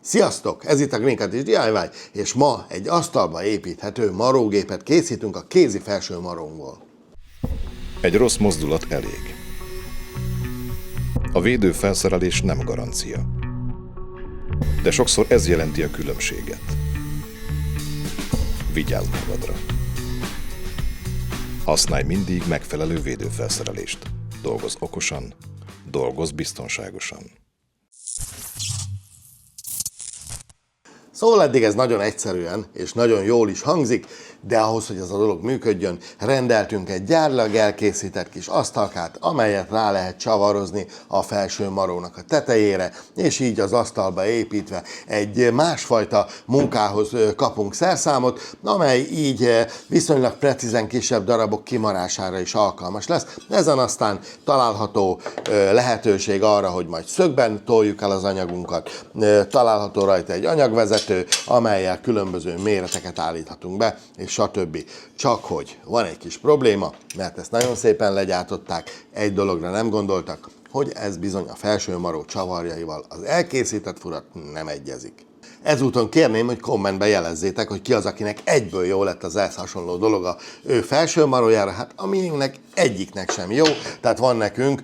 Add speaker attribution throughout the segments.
Speaker 1: Sziasztok! Ez itt a Greencut és DIY, és ma egy asztalba építhető marógépet készítünk a kézi felső marongból.
Speaker 2: Egy rossz mozdulat elég. A védőfelszerelés nem garancia. De sokszor ez jelenti a különbséget. Vigyázz magadra! Használj mindig megfelelő védőfelszerelést. Dolgozz okosan, dolgozz biztonságosan.
Speaker 1: Szóval eddig ez nagyon egyszerűen és nagyon jól is hangzik, de ahhoz, hogy ez a dolog működjön, rendeltünk egy gyárilag elkészített kis asztalkát, amelyet rá lehet csavarozni a felső marónak a tetejére, és így az asztalba építve egy másfajta munkához kapunk szerszámot, amely így viszonylag precízen kisebb darabok kimarására is alkalmas lesz. Ezen aztán található lehetőség arra, hogy majd szögben toljuk el az anyagunkat, található rajta egy anyagvezető, amellyel különböző méreteket állíthatunk be, és stb. Csak hogy van egy kis probléma, mert ezt nagyon szépen legyártották, egy dologra nem gondoltak, hogy ez bizony a felső maró csavarjaival az elkészített furat nem egyezik. Ezúton kérném, hogy kommentben jelezzétek, hogy ki az, akinek egyből jó lett az ehhez hasonló dolog a ő felső marójára, hát a miénknek egyiknek sem jó, tehát van nekünk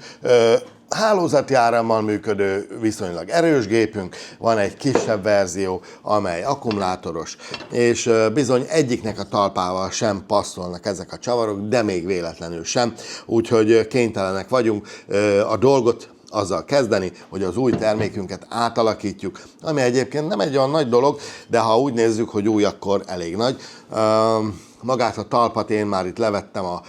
Speaker 1: hálózati árammal működő, viszonylag erős gépünk, van egy kisebb verzió, amely akkumulátoros, és bizony egyiknek a talpával sem passzolnak ezek a csavarok, de még véletlenül sem, úgyhogy kénytelenek vagyunk a dolgot azzal kezdeni, hogy az új termékünket átalakítjuk, ami egyébként nem egy olyan nagy dolog, de ha úgy nézzük, hogy új, akkor elég nagy. Magát a talpat én már itt levettem a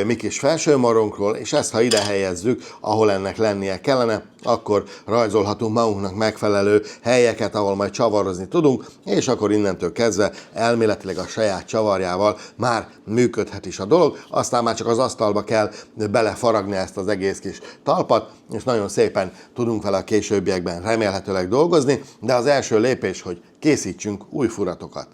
Speaker 1: mi kis felső marunkról, és ezt ha ide helyezzük, ahol ennek lennie kellene, akkor rajzolhatunk magunknak megfelelő helyeket, ahol majd csavarozni tudunk, és akkor innentől kezdve elméletileg a saját csavarjával már működhet is a dolog, aztán már csak az asztalba kell belefaragni ezt az egész kis talpat, és nagyon szépen tudunk vele a későbbiekben remélhetőleg dolgozni, de az első lépés, hogy készítsünk új furatokat.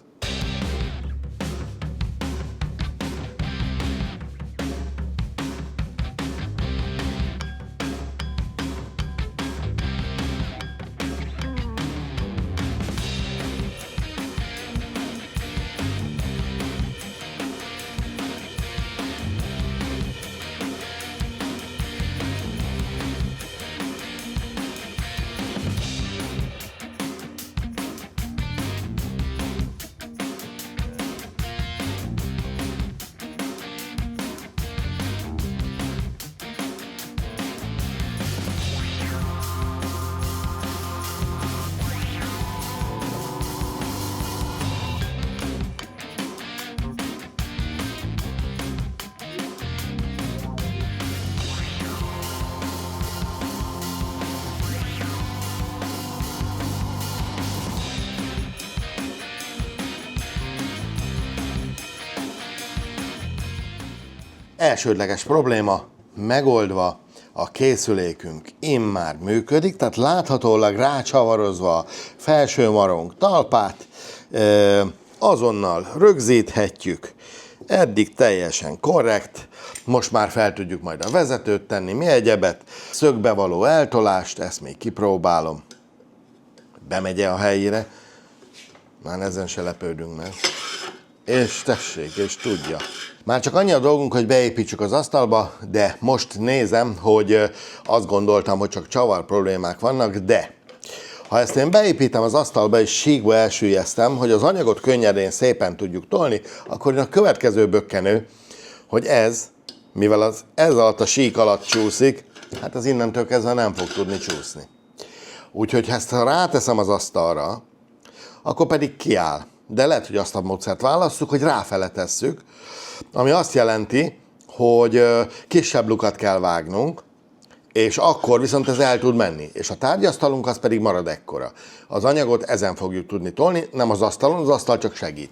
Speaker 1: Elsődleges probléma megoldva, a készülékünk immár működik, tehát láthatólag rácsavarozva a felső marong talpát, azonnal rögzíthetjük, eddig teljesen korrekt, most már fel tudjuk majd a vezetőt tenni, mi egyebet, szögbe való eltolást, ezt még kipróbálom, bemegye a helyére, már ezen se lepődünk meg, és tessék, és tudja. Már csak annyi a dolgunk, hogy beépítsük az asztalba, de most nézem, hogy azt gondoltam, hogy csak csavar problémák vannak, de ha ezt én beépítem az asztalba és síkba elsüllyesztem, hogy az anyagot könnyedén szépen tudjuk tolni, akkor a következő bökkenő, hogy ez, mivel ez alatt a sík alatt csúszik, hát az innentől kezdve nem fog tudni csúszni. Úgyhogy ha ezt ráteszem az asztalra, akkor pedig kiáll. De lehet, hogy azt a módszert válasszuk, hogy ráfele tesszük, ami azt jelenti, hogy kisebb lukat kell vágnunk, és akkor viszont ez el tud menni. És a tárgyasztalunk az pedig marad ekkora. Az anyagot ezen fogjuk tudni tolni, nem az asztalon, az asztal csak segít.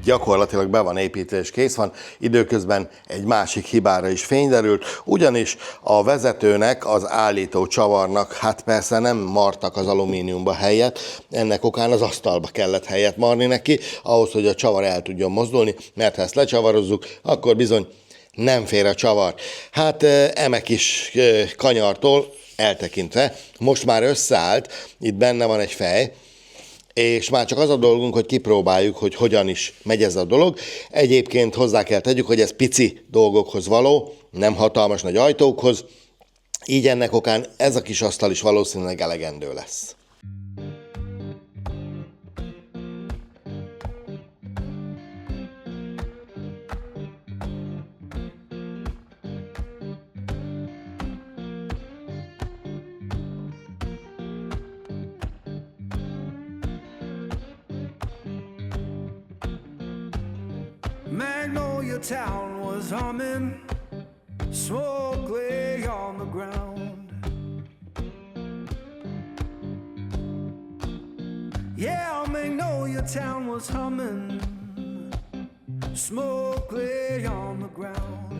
Speaker 1: gyakorlatilag be van építve és kész van. Időközben egy másik hibára is fény derült, ugyanis a vezetőnek, az állító csavarnak, hát persze nem martak az alumíniumba helyet, ennek okán az asztalba kellett helyet marni neki, ahhoz, hogy a csavar el tudjon mozdulni, mert ha ezt lecsavarozzuk, akkor bizony nem fér a csavar. Hát eme kis kanyartól eltekintve, most már összeállt, itt benne van egy fej, és már csak az a dolgunk, hogy kipróbáljuk, hogy hogyan is megy ez a dolog. Egyébként hozzá kell tegyük, hogy ez pici dolgokhoz való, nem hatalmas nagy ajtókhoz, így ennek okán ez a kis asztal is valószínűleg elegendő lesz.
Speaker 3: Magnolia town was humming, smoke lay on the ground. Yeah, Magnolia town was humming, smoke lay on the ground.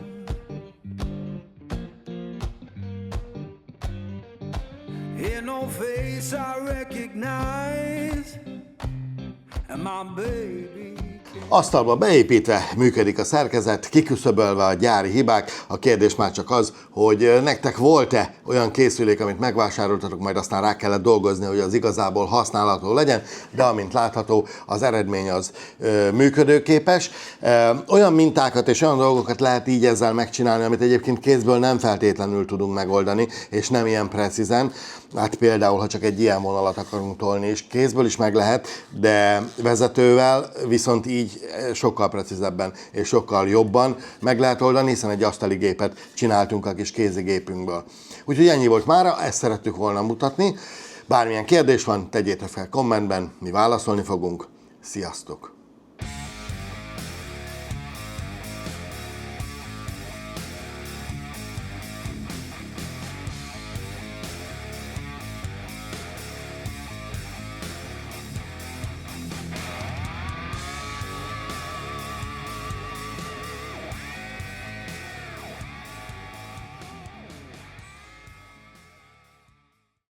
Speaker 3: Ain't no face I recognize, and my baby.
Speaker 1: Asztalba beépítve működik a szerkezet, kiküszöbölve a gyári hibák. A kérdés már csak az, hogy nektek volt-e olyan készülék, amit megvásároltatok, majd aztán rá kellett dolgozni, hogy az igazából használható legyen, de amint látható, az eredmény az működőképes. Olyan mintákat és olyan dolgokat lehet így ezzel megcsinálni, amit egyébként kézből nem feltétlenül tudunk megoldani, és nem ilyen precízen. Hát például, ha csak egy ilyen vonalat akarunk tolni, és kézből is meg lehet, de vezetővel viszont így sokkal precízebben és sokkal jobban meg lehet oldani, hiszen egy asztali gépet csináltunk a kis kézigépünkből. Úgyhogy ennyi volt mára, ezt szerettük volna mutatni. Bármilyen kérdés van, tegyétek fel kommentben, mi válaszolni fogunk. Sziasztok!